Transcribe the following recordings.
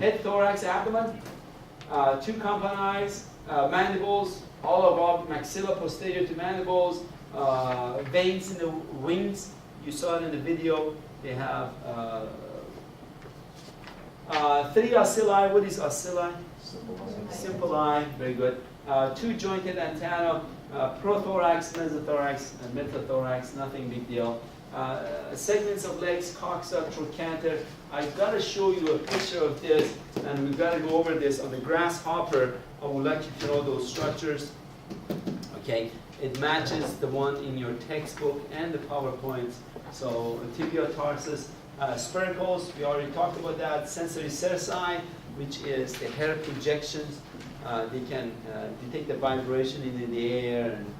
Head, thorax, abdomen, two compound eyes, mandibles, all above, maxilla posterior to mandibles, veins in the wings. You saw it in the video. They have 3 ocelli. What is ocelli? Simple eye. Very good. 2 jointed antenna, prothorax, mesothorax, and metathorax. Nothing big deal. Segments of legs, coxa, trochanter. I've got to show you a picture of this, and we've got to go over this on the grasshopper. I would like you to know those structures. Okay, it matches the one in your textbook and the PowerPoints. So tibia tarsus, spiracles, we already talked about that. Sensory cerci, which is the hair projections. They can detect the vibration in the air. And,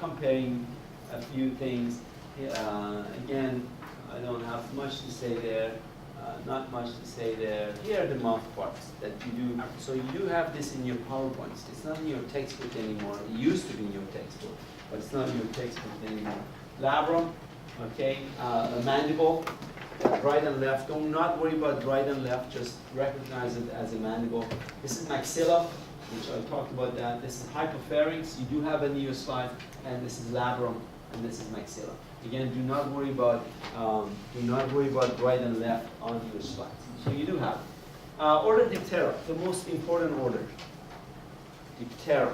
comparing a few things. Again, I don't have much to say there. Not much to say there. Here are the mouth parts that you do. So you do have this in your PowerPoints. It's not in your textbook anymore. It used to be in your textbook, but it's not in your textbook anymore. Labrum, okay, a mandible, right and left. Don't not worry about right and left. Just recognize it as a mandible. This is maxilla, which I talked about that. This is hypopharynx. You do have a neospine, and this is labrum, and this is maxilla. Again, do not worry about right and left on your slides. So you do have it. Order Diptera, the most important order. Diptera.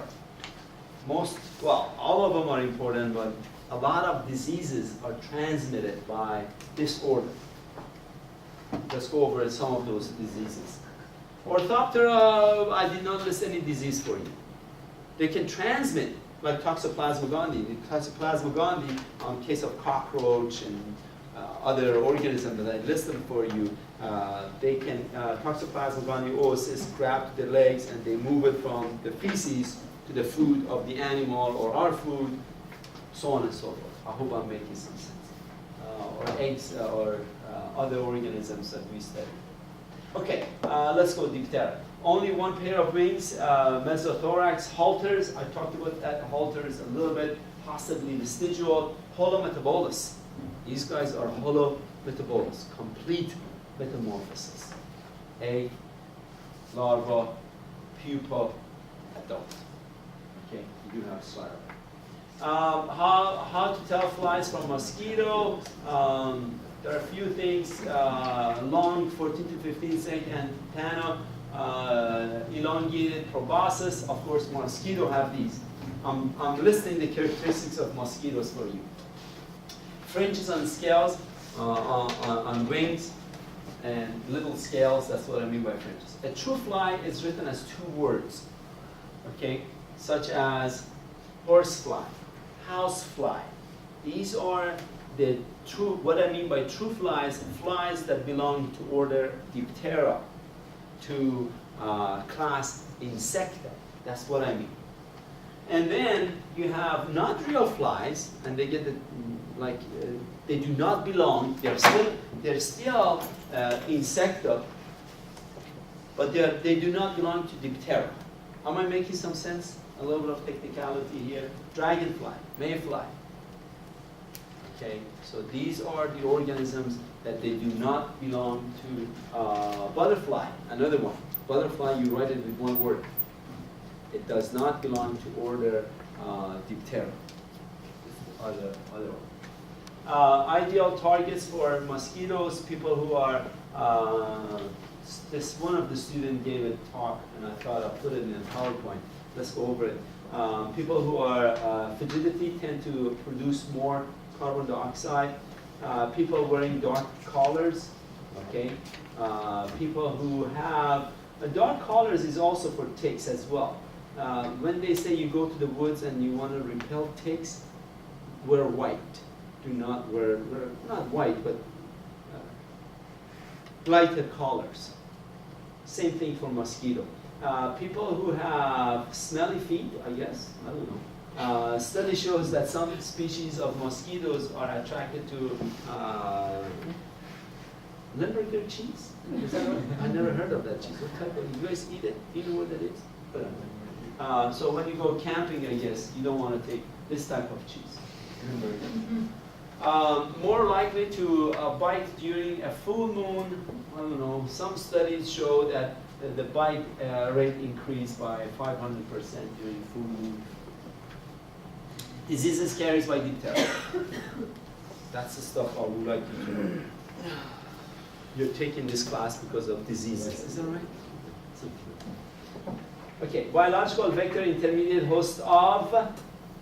All of them are important, but a lot of diseases are transmitted by this order. Let's go over some of those diseases. Orthoptera, I did not list any disease for you. They can transmit, like Toxoplasma gondii. The Toxoplasma gondii, in case of cockroach and other organisms that I list them for you, they can, Toxoplasma gondii oocysts grab the legs and they move it from the feces to the food of the animal or our food, so on and so forth. I hope I'm making some sense. Or eggs or other organisms that we study. Okay, let's go Diptera. Only one pair of wings, mesothorax, halters. I talked about that, halters a little bit, possibly vestigial. Holometabolous. These guys are holometabolous, complete metamorphosis. Egg, larva, pupa, adult. Okay, you do have spiral. How to tell flies from mosquito? There are a few things. Long 14 to 15 cm antenna. Elongated proboscis. Of course, mosquito have these. I'm listing the characteristics of mosquitoes for you. Fringes on scales, on wings, and little scales. That's what I mean by fringes. A true fly is written as 2 words, okay, such as horsefly, housefly. These are the true. What I mean by true flies, flies that belong to order Diptera, to class Insecta. That's what I mean. And then you have not real flies, and they get the, they do not belong. They're still Insecta, but they do not belong to Diptera. Am I making some sense? A little bit of technicality here. Dragonfly, mayfly. Okay, so these are the organisms that they do not belong to. Butterfly, another one. Butterfly, you write it with 1 word. It does not belong to order Diptera. Other one. Ideal targets for mosquitoes, people who are, one of the students gave a talk, and I thought I'd put it in a PowerPoint. Let's go over it. People who are frigidity tend to produce more carbon dioxide. People wearing dark collars, okay? People who have, dark collars is also for ticks as well. When they say you go to the woods and you want to repel ticks, wear white. Do not wear not white, but lighter collars. Same thing for mosquito. People who have smelly feet, I guess, I don't know. Study shows that some species of mosquitoes are attracted to Limburger cheese. Is that right? I never heard of that cheese. What type of, you guys eat it? Do you know what that is? So when you go camping, I guess, you don't want to take this type of cheese. More likely to bite during a full moon. I don't know. Some studies show that the bite rate increased by 500% during full moon. Diseases carried by Diptera. That's the stuff I would like you to know. You're taking this class because of diseases. Is that right? Okay, biological vector intermediate host of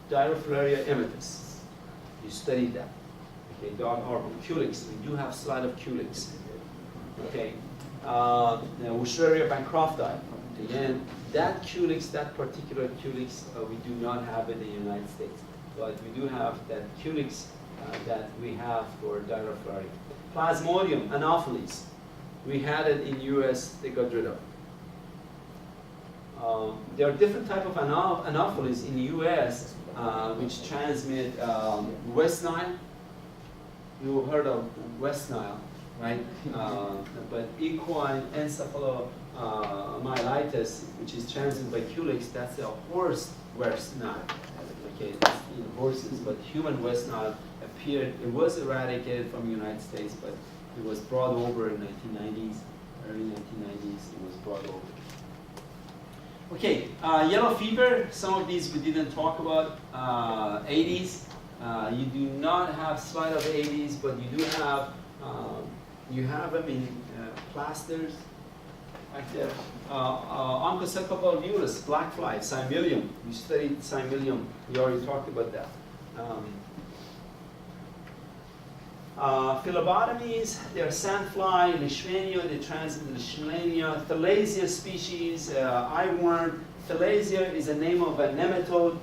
Diarrhea emetus. You studied that. Okay, dog arbor, Culex. We do have slide of Culex. Okay, Wuchereria bancrofti. Again, that Culex, that particular Culex, we do not have in the United States, but we do have that Culex that we have for Diarrhea. Plasmodium, Anopheles. We had it in US, they got rid of. There are different types of Anopheles in the US which transmit West Nile. You heard of West Nile, right? But equine encephalomyelitis, which is transmitted by Culex, that's a horse West Nile. Okay, it's in horses, but human West Nile appeared. It was eradicated from the United States, but it was brought over in 1990s, early 1990s. It was brought over. Okay, yellow fever. Some of these we didn't talk about. 80s. You do not have slide of 80s, but you do have. You have them in plasters, like there. Onchocercal virus, black fly, cymelium. We studied cymelium. We already talked about that. Phlebotomies, they're sandfly, leishmania, they transmit leishmania, Thalasia species, eyeworm. Thalasia is a name of a nematode.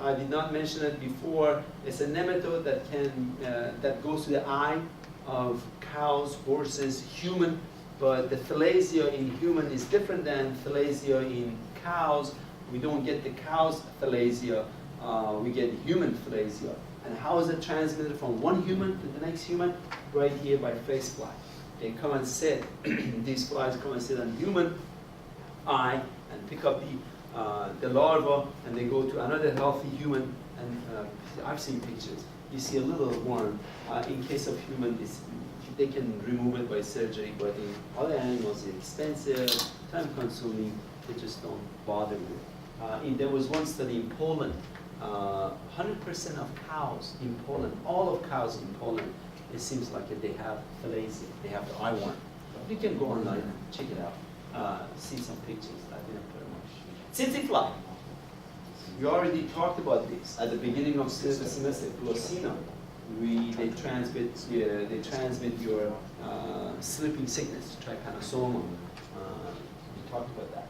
I did not mention it before. It's a nematode that can that goes to the eye of cows, horses, human. But the Thalasia in human is different than Thalasia in cows. We don't get the cow's Thalasia. We get human Thalasia. And how is it transmitted from one human to the next human? Right here by face fly. They come and sit, these flies come and sit on human eye and pick up the larva, and they go to another healthy human. And I've seen pictures. You see a little worm. In case of human, they can remove it by surgery, but in other animals, it's expensive, time-consuming. They just don't bother with it. There was one study in Poland. 100% of cows in Poland, all of cows in Poland, it seems like they have Thalasia, they have the eyeworm. You can go online and check it out, see some pictures. I didn't put much. Tsetse fly. We already talked about this at the beginning of the semester. Glossina. They transmit your sleeping sickness, trypanosoma. We talked about that.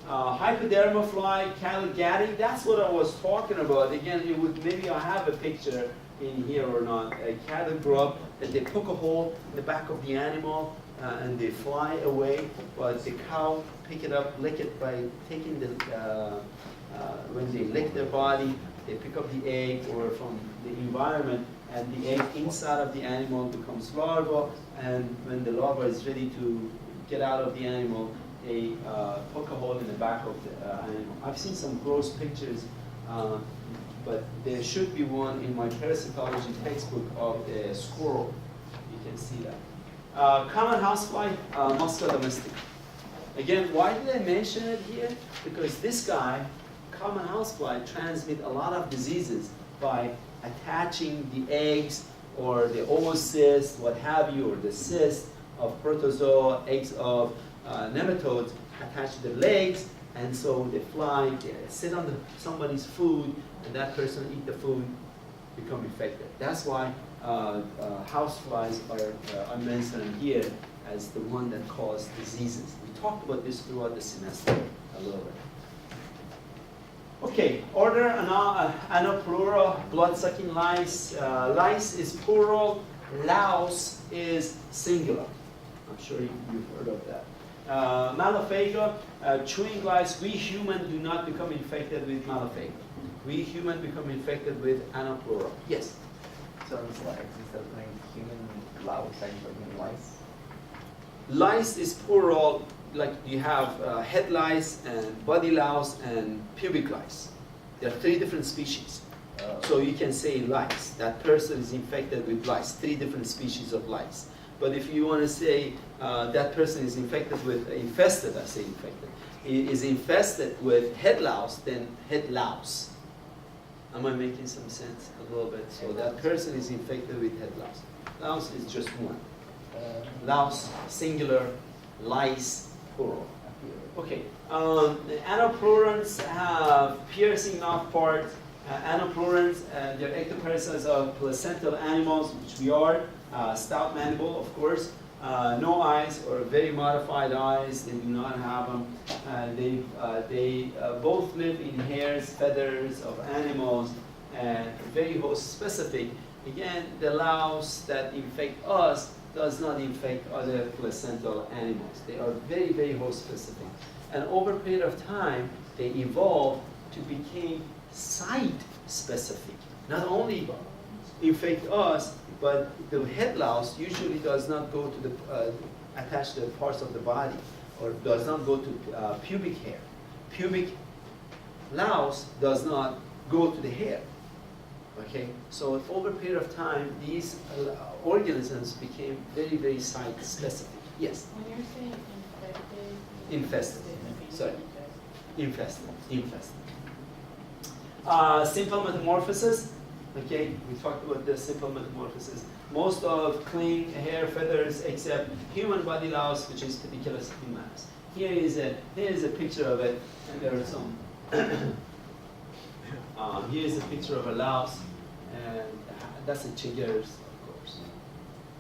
Hypoderma fly, Caligari, that's what I was talking about. Again, it would, maybe I have a picture in here or not. A cattle grub that they poke a hole in the back of the animal and they fly away, but the cow pick it up, lick it by taking the, when they lick their body, they pick up the egg or from the environment, and the egg inside of the animal becomes larva, and when the larva is ready to get out of the animal, they poke a hole in the back of the animal. I've seen some gross pictures, but there should be one in my parasitology textbook of the squirrel. You can see that. Common housefly, Musca domestica. Again, why did I mention it here? Because this guy, common housefly, transmit a lot of diseases by attaching the eggs or the oocyst, what have you, or the cyst of protozoa, eggs of nematodes attached to the legs, and so they fly, they sit on somebody's food, and that person eat the food, become infected. That's why house flies are mentioned here as the one that cause diseases. We talked about this throughout the semester a little bit. Okay, order Anoplura, blood-sucking lice. Lice is plural, louse is singular. I'm sure you've heard of that. Malophaga, chewing lice. We human do not become infected with malophaga. We human become infected with Anoplura. Yes? So it's like, instead of saying human louse, human lice? Lice is plural, like you have head lice and body louse and pubic lice. There are 3 different species. So you can say lice. That person is infected with lice, 3 different species of lice. But if you want to say that person is infected with, infested, I say infected, is infested with head louse, then head louse. Am I making some sense a little bit? So that person is infected with head louse. Louse is just one. Louse, singular, lice, plural. Okay. Anoplurans have piercing mouth parts. Anoplurans, they're ectoparasites of placental animals, which we are. Stout mandible, of course. No eyes or very modified eyes. They do not have them. They both live in hairs, feathers of animals, and very host specific. Again, the louse that infect us does not infect other placental animals. They are very, very host specific. And over a period of time, they evolve to become site specific. Not only infect us, but the head louse usually does not go to the attach to the parts of the body, or does not go to pubic hair. Pubic louse does not go to the hair. Okay, so over a period of time, these organisms became very, very site specific. Yes. When you're saying Infested. Sorry. Infested. Simple metamorphosis. Okay, we talked about the simple metamorphosis. Most of clean hair feathers except human body louse, which is pediculus humanus. Here is a picture of it, and there are some. Here is a picture of a louse, and that's a chiggers, of course.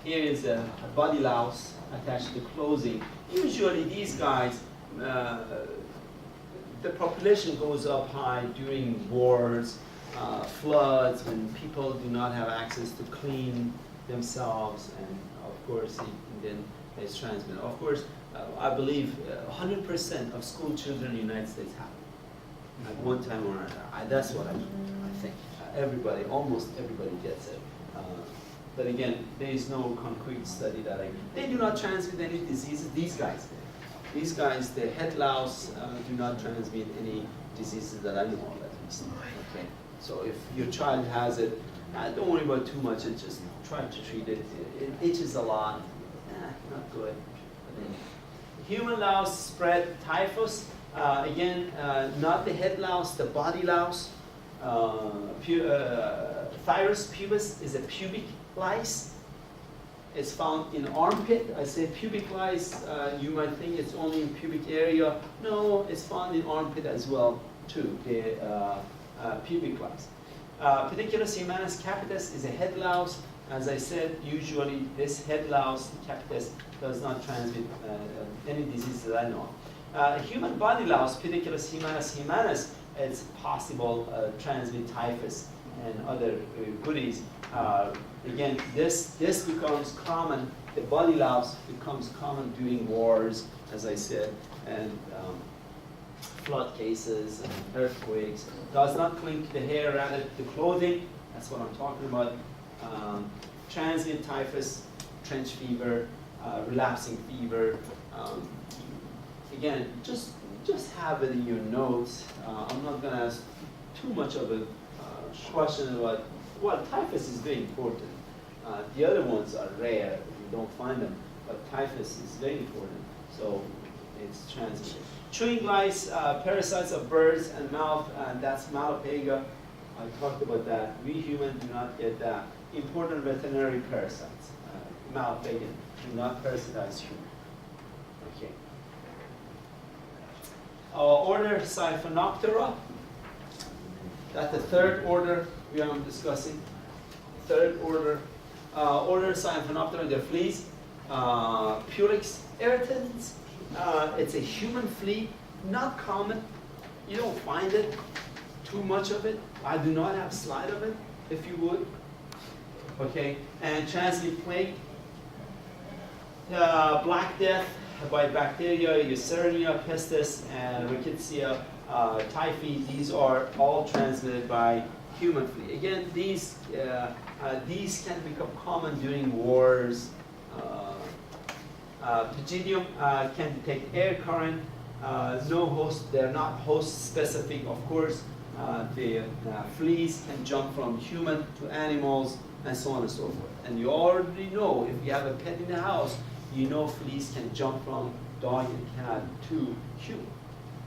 Here is a body louse attached to clothing. Usually these guys, the population goes up high during wars, floods, when people do not have access to clean themselves, and of course then it's transmitted. Of course, I believe 100% of school children in the United States have it at one time or another. That's what I think. Everybody, almost everybody gets it. But again, there is no concrete study that they do not transmit any diseases. These guys, the head louse do not transmit any diseases that I know of, at least. Okay. So if your child has it, don't worry about too much. Just try to treat it. It itches a lot. Not good. Human louse spread typhus. Again, not the head louse, the body louse. Thymus pubis is a pubic lice. It's found in armpit. I say pubic lice, you might think it's only in pubic area. No, it's found in armpit as well, too, the pubic lice. Pediculus humanus capitis is a head louse. As I said, usually this head louse, capitis, does not transmit any disease that I know of. Human body louse, Pediculus humanus, it's possible transmit typhus and other goodies. Again, this becomes common. The body louse becomes common during wars, as I said, and flood cases and earthquakes. Does not cling to the hair, rather to clothing. That's what I'm talking about. Transient typhus, trench fever, relapsing fever. Again, just have it in your notes. I'm not going to ask too much of a question about, well, typhus is very important. The other ones are rare, you don't find them, but typhus is very important, so it's transmitted. Chewing lice, parasites of birds and mouth, and that's Malapaga. I talked about that. We humans do not get that. Important veterinary parasites. Malapagan do not parasitize humans. Okay. Order Siphonaptera. That's the third order we are discussing. Third order. Order Siphonaptera, they're fleas. Pulex irritans. It's a human flea, not common. You don't find it, too much of it. I do not have a slide of it, if you would. Okay, and transmit plague. Black death by bacteria, Yersinia pestis, and Rickettsia typhi. These are all transmitted by human flea. Again, these can become common during wars. Pygidium can detect air current. No host, they're not host specific, of course. The fleas can jump from human to animals, and so on and so forth. And you already know, if you have a pet in the house, you know fleas can jump from dog and cat to human,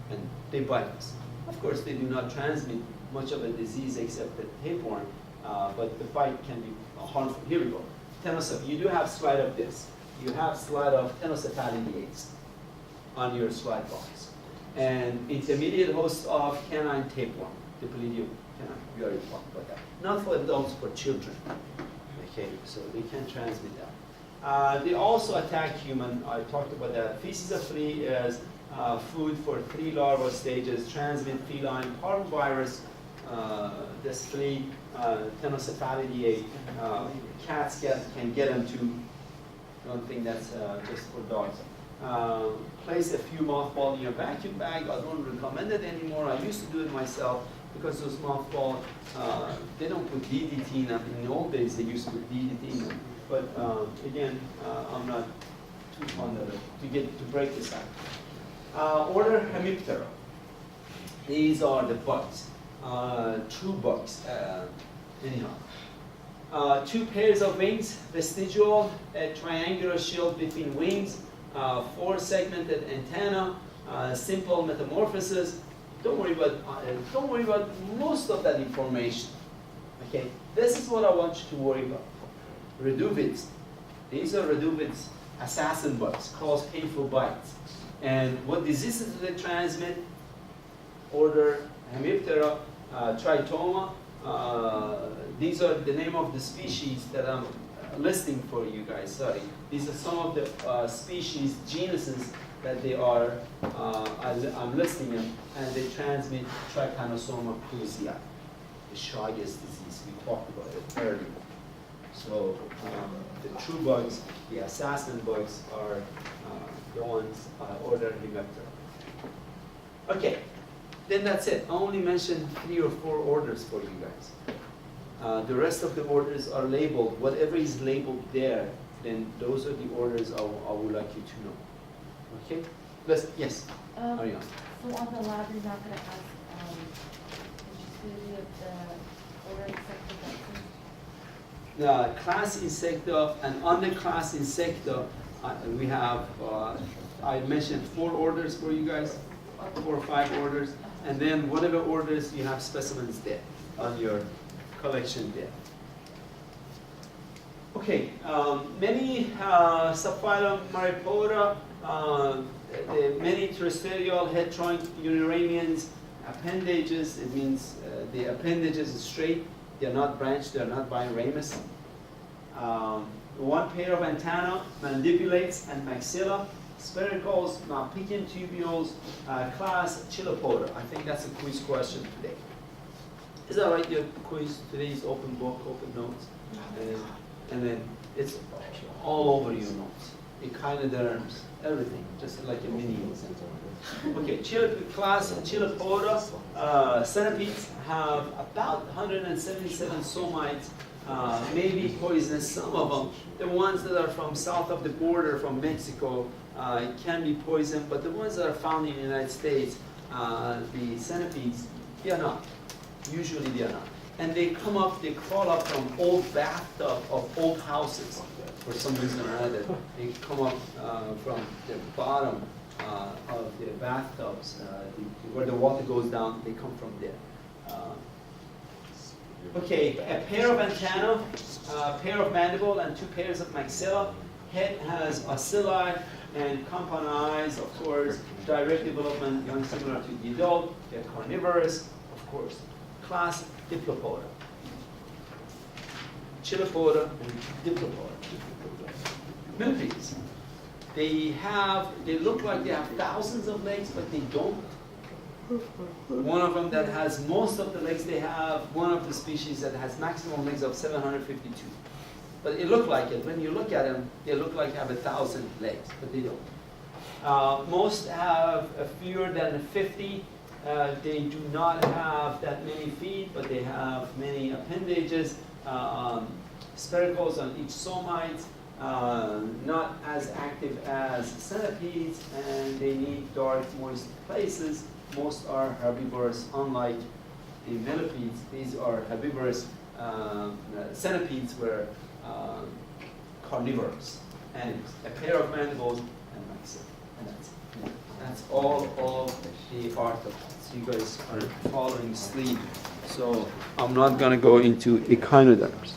and they bite us. Of course, they do not transmit much of a disease except the tapeworm, but the bite can be harmful. Here we go. You do have slide of this. You have slide of tenocephalidates on your slide box. And intermediate host of canine tapeworm, Diplopoda canine. We already talked about that. Not for adults, for children. Okay, so they can transmit that. They also attack human. I talked about that. Feces of flea is food for 3 larval stages, transmit feline parvovirus. This flea, tenocephalidate, cats can get them too. Don't think that's just for dogs. Place a few mothballs in your vacuum bag. I don't recommend it anymore. I used to do it myself because those mothballs, they don't put DDT in them. In the old days, they used to put DDT in them. But again, I'm not too fond of it to break this out. Order Hemiptera. These are the bugs. True bugs, anyhow. 2 pairs of wings, vestigial, a triangular shield between wings, 4 segmented antenna, simple metamorphosis. Don't worry about most of that information. Okay, this is what I want you to worry about. Reduvids. These are reduvids, assassin bugs, cause painful bites. And what diseases do they transmit? Order Hemiptera, tritoma. These are the name of the species that I'm listing for you guys. Sorry, these are some of the species, genuses that they are. I'm listing them, and they transmit trypanosoma cruzi, the Chagas disease. We talked about it earlier. So the true bugs, the assassin bugs, are the ones order Hemiptera. Okay. Then that's it. I only mentioned 3 or 4 orders for you guys. The rest of the orders are labeled. Whatever is labeled there, then those are the orders I would like you to know. Okay? Yes? Ariana. So on the lab, you're not going to ask the order Insecta? Class Insecta and under class Insecta, we have, I mentioned 4 orders for you guys, 4 or 5 orders. And then whatever orders, you have specimens there on your collection there. Okay, many Siphonaptera, many terrestrial head trunk urinarians, appendages, it means the appendages is straight, they are not branched, they are not biramous. 1 pair of antennae, mandibulates and maxilla. Spiracles, Malpighian tubules, class Chilopoda. I think that's a quiz question today. Is that right? Your quiz today is open book, open notes, and then it's all over your notes. Echinoderms, everything, just like a mini. Okay, class Chilopoda. Centipedes have about 177 somites. Maybe poisonous, some of them. The ones that are from south of the border, from Mexico, can be poison, but the ones that are found in the United States, the centipedes, they are not. Usually they are not. And they crawl up from old bathtub of old houses for some reason or other. They come up from the bottom of the bathtubs, where the water goes down, they come from there. Okay, a pair of antennae, a pair of mandible, and 2 pairs of maxilla. Head has ocelli and compound eyes, of course. Direct development, young similar to the adult. They're carnivorous, of course. Class Diplopoda. Chilopoda and Diplopoda. Millipedes. They look like they have thousands of legs, but they don't. One of them that has most of the legs they have, one of the species that has maximum legs of 752. But it look like it. When you look at them, they look like they have 1,000 legs, but they don't. Most have fewer than 50. They do not have that many feet, but they have many appendages, spiracles on each somite, not as active as centipedes, and they need dark, moist places. Most are herbivorous, unlike the millipedes, these are herbivorous. Centipedes were carnivorous. And a pair of mandibles, and that's it. And that's all of the arthropods. You guys are following sleep. So I'm not going to go into echinoderms.